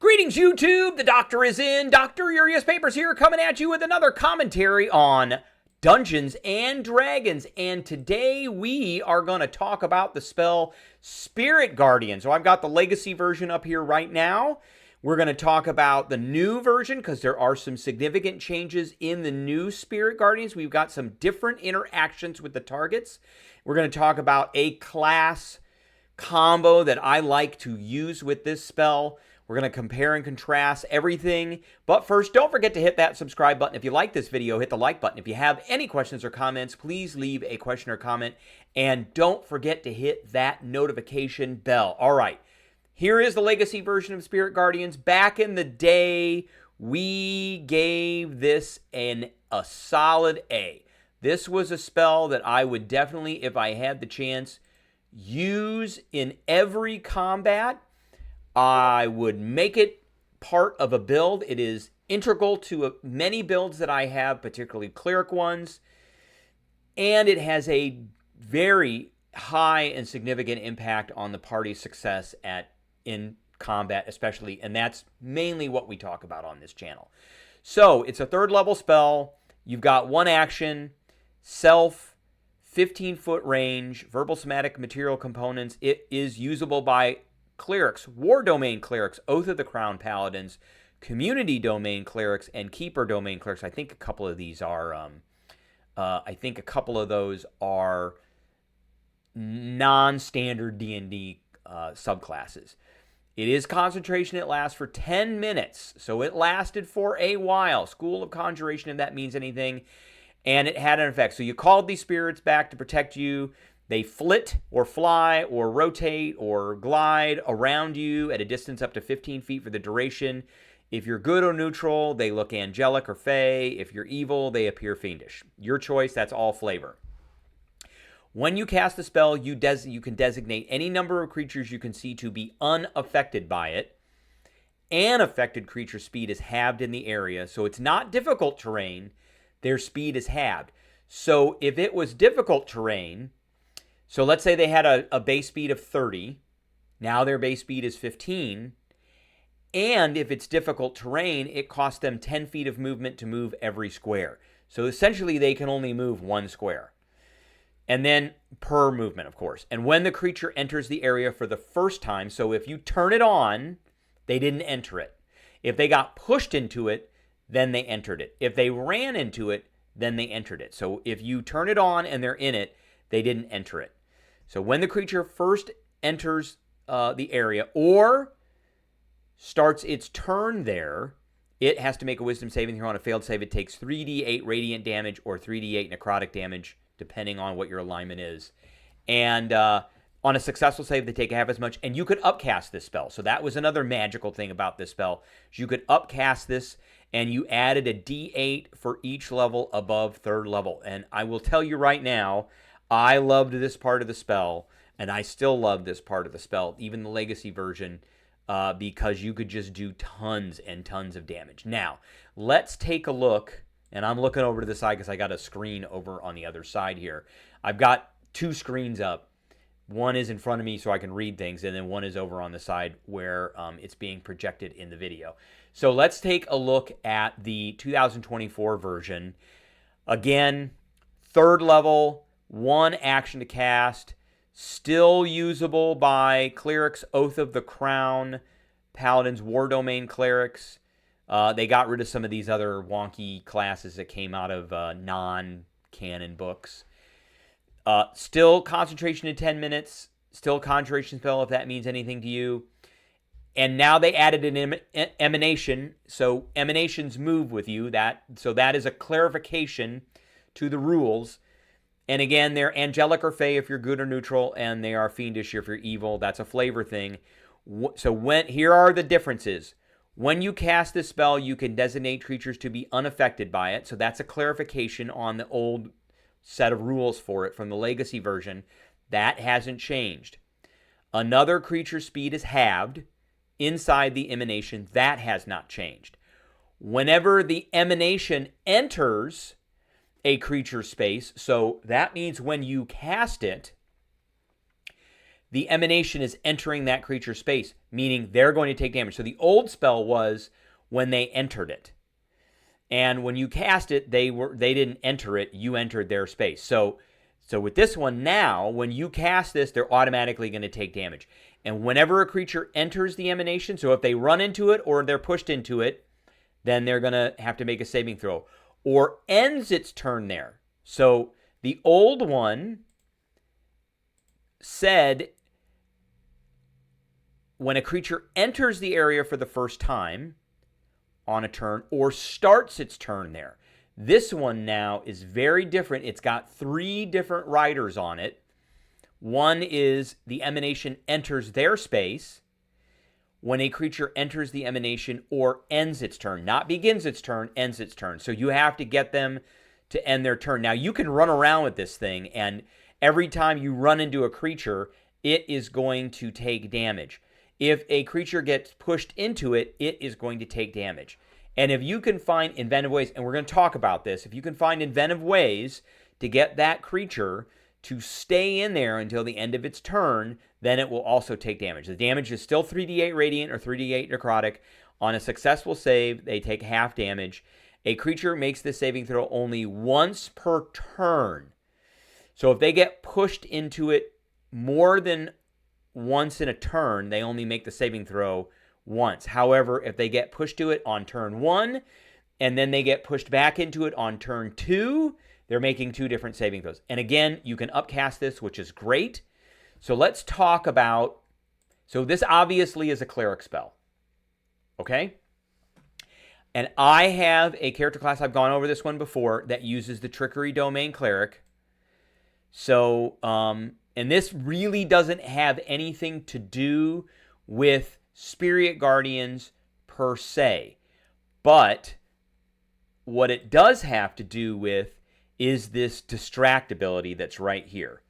Greetings, YouTube. The doctor is in. Dr. Urias Papers here, coming at you with another commentary on Dungeons and Dragons. And today we are going to talk about the spell Spirit Guardian. So I've got the legacy version up here right now. We're going to talk about the new version because there are some significant changes in the new Spirit Guardians. We've got some different interactions with the targets. We're going to talk about a class combo that I like to use with this spell. We're going to compare and contrast everything. But first, don't forget to hit that subscribe button. If you like this video, hit the like button. If you have any questions or comments, please leave a question or comment. And don't forget to hit that notification bell. All right, here is the legacy version of Spirit Guardians. Back in the day, we gave this a solid A. This was a spell that I would definitely, if I had the chance, use in every combat. I would make it part of a build. It is integral to many builds that I have, particularly cleric ones. And it has a very high and significant impact on the party's success in combat, especially. And that's mainly what we talk about on this channel. So it's a third level spell. You've got one action, self, 15-foot range, verbal, somatic, material components. It is usable by clerics, war domain clerics, Oath of the Crown paladins, community domain clerics, and keeper domain clerics. I think a couple of these are, non-standard D&D subclasses. It is concentration. It lasts for 10 minutes, so it lasted for a while. School of Conjuration, if that means anything, and it had an effect. So you called these spirits back to protect you. They flit or fly or rotate or glide around you at a distance up to 15 feet for the duration. If you're good or neutral, they look angelic or fey. If you're evil, they appear fiendish. Your choice, that's all flavor. When you cast the spell, you can designate any number of creatures you can see to be unaffected by it. An affected creature's speed is halved in the area, so it's not difficult terrain. Their speed is halved. So if it was difficult terrain, so let's say they had a base speed of 30. Now their base speed is 15. And if it's difficult terrain, it costs them 10 feet of movement to move every square. So essentially, they can only move one square. And then per movement, of course. And when the creature enters the area for the first time, so if you turn it on, they didn't enter it. If they got pushed into it, then they entered it. If they ran into it, then they entered it. So if you turn it on and they're in it, they didn't enter it. So when the creature first enters the area or starts its turn there, it has to make a wisdom saving throw. On a failed save, it takes 3d8 radiant damage or 3d8 necrotic damage, depending on what your alignment is. And on a successful save, they take half as much. And you could upcast this spell. So that was another magical thing about this spell. You could upcast this, and you added a d8 for each level above third level. And I will tell you right now, I loved this part of the spell, and I still love this part of the spell, even the legacy version, because you could just do tons and tons of damage. Now, let's take a look, and I'm looking over to the side because I got a screen over on the other side here. I've got two screens up. One is in front of me so I can read things, and then one is over on the side where it's being projected in the video. So let's take a look at the 2024 version. Again, third level, one action to cast, still usable by clerics, Oath of the Crown, paladins, war domain clerics. They got rid of some of these other wonky classes that came out of non-canon books. Still concentration in 10 minutes, still concentration spell if that means anything to you. And now they added an emanation, so emanations move with you. So that is a clarification to the rules. And again, they're angelic or fey if you're good or neutral, and they are fiendish if you're evil. That's a flavor thing. So here are the differences. When you cast this spell, you can designate creatures to be unaffected by it. So that's a clarification on the old set of rules for it from the legacy version. That hasn't changed. Another creature's speed is halved inside the emanation. That has not changed. Whenever the emanation enters a creature space, so that means when you cast it, the emanation is entering that creature's space, meaning they're going to take damage. So the old spell was when they entered it. And when you cast it, they didn't enter it, you entered their space. So with this one now, when you cast this, they're automatically going to take damage. And whenever a creature enters the emanation, so if they run into it or they're pushed into it, then they're going to have to make a saving throw. Or ends its turn there. So the old one said when a creature enters the area for the first time on a turn or starts its turn there. This one now is very different. It's got 3 different riders on it. One is the emanation enters their space when a creature enters the emanation or ends its turn. Not begins its turn, ends its turn. So you have to get them to end their turn. Now you can run around with this thing, and every time you run into a creature, it is going to take damage. If a creature gets pushed into it, it is going to take damage. And if you can find inventive ways, and we're going to talk about this, if you can find inventive ways to get that creature to stay in there until the end of its turn, then it will also take damage. The damage is still 3d8 radiant or 3d8 necrotic. On a successful save, they take half damage. A creature makes this saving throw only once per turn. So if they get pushed into it more than once in a turn, they only make the saving throw once. However, if they get pushed to it on turn 1 and then they get pushed back into it on turn 2, they're making 2 different saving throws. And again, you can upcast this, which is great. So let's talk about, so this obviously is a cleric spell. Okay? And I have a character class, I've gone over this one before, that uses the Trickery Domain Cleric. So, and this really doesn't have anything to do with Spirit Guardians per se. But what it does have to do with is this distract ability that's right here.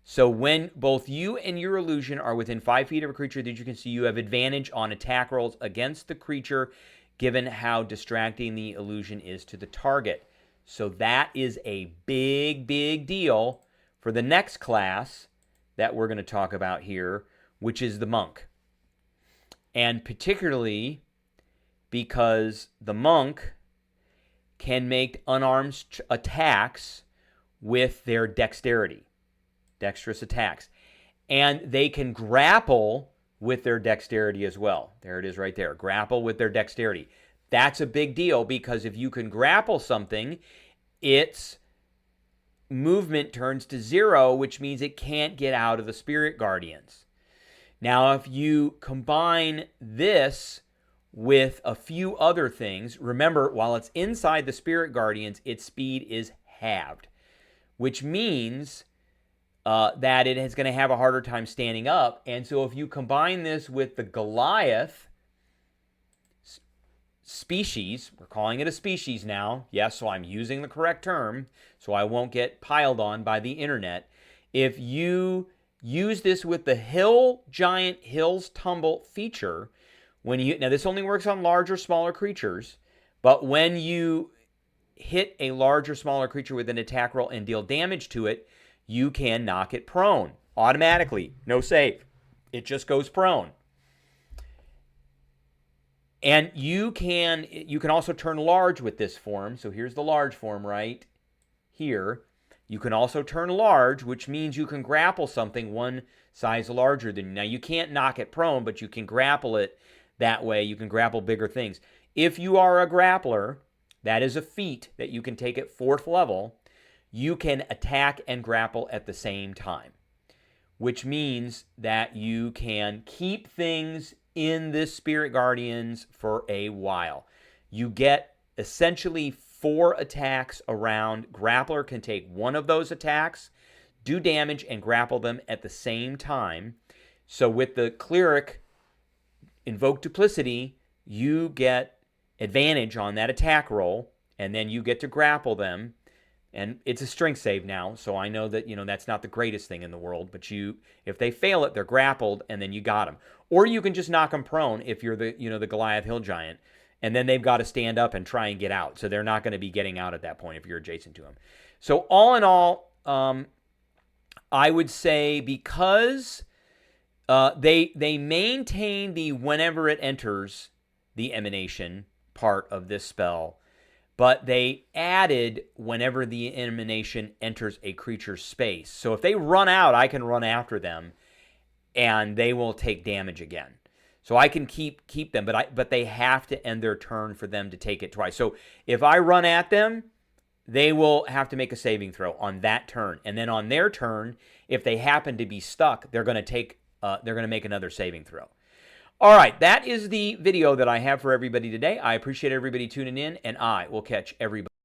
So when both you and your illusion are within 5 feet of a creature that you can see, you have advantage on attack rolls against the creature, given how distracting the illusion is to the target. So that is a big, big deal for the next class that we're going to talk about here, which is the monk. And particularly because the monk can make unarmed attacks with their dexterity, dexterous attacks. And they can grapple with their dexterity as well. There it is right there, grapple with their dexterity. That's a big deal because if you can grapple something, its movement turns to 0, which means it can't get out of the Spirit Guardians. Now, if you combine this with a few other things, remember, while it's inside the Spirit Guardians, its speed is halved, which means that it is going to have a harder time standing up. And so if you combine this with the Goliath species, we're calling it a species now, yes, so I'm using the correct term, so I won't get piled on by the internet. If you use this with the Hill Giant Hills Tumble feature, now this only works on large or smaller creatures, but when you hit a large or smaller creature with an attack roll and deal damage to it, you can knock it prone automatically. No save. It just goes prone. And you can also turn large with this form. So here's the large form right here. You can also turn large, which means you can grapple something one size larger than you. Now, you can't knock it prone, but you can grapple it that way. You can grapple bigger things. If you are a grappler, that is a feat that you can take at 4th level. You can attack and grapple at the same time, which means that you can keep things in this Spirit Guardians for a while. You get essentially 4 attacks around. Grappler can take one of those attacks, do damage, and grapple them at the same time. So with the Cleric Invoke Duplicity, you get advantage on that attack roll, and then you get to grapple them. And it's a strength save now, so I know that, that's not the greatest thing in the world, but if they fail it, they're grappled, and then you got them. Or you can just knock them prone if you're the Goliath Hill Giant, and then they've got to stand up and try and get out, so they're not going to be getting out at that point if you're adjacent to them. So all in all, I would say because They maintain the whenever it enters the emanation part of this spell, but they added whenever the emanation enters a creature's space. So if they run out, I can run after them, and they will take damage again. So I can keep them, but they have to end their turn for them to take it twice. So if I run at them, they will have to make a saving throw on that turn, and then on their turn, if they happen to be stuck, they're going to make another saving throw. All right, that is the video that I have for everybody today. I appreciate everybody tuning in, and I will catch everybody.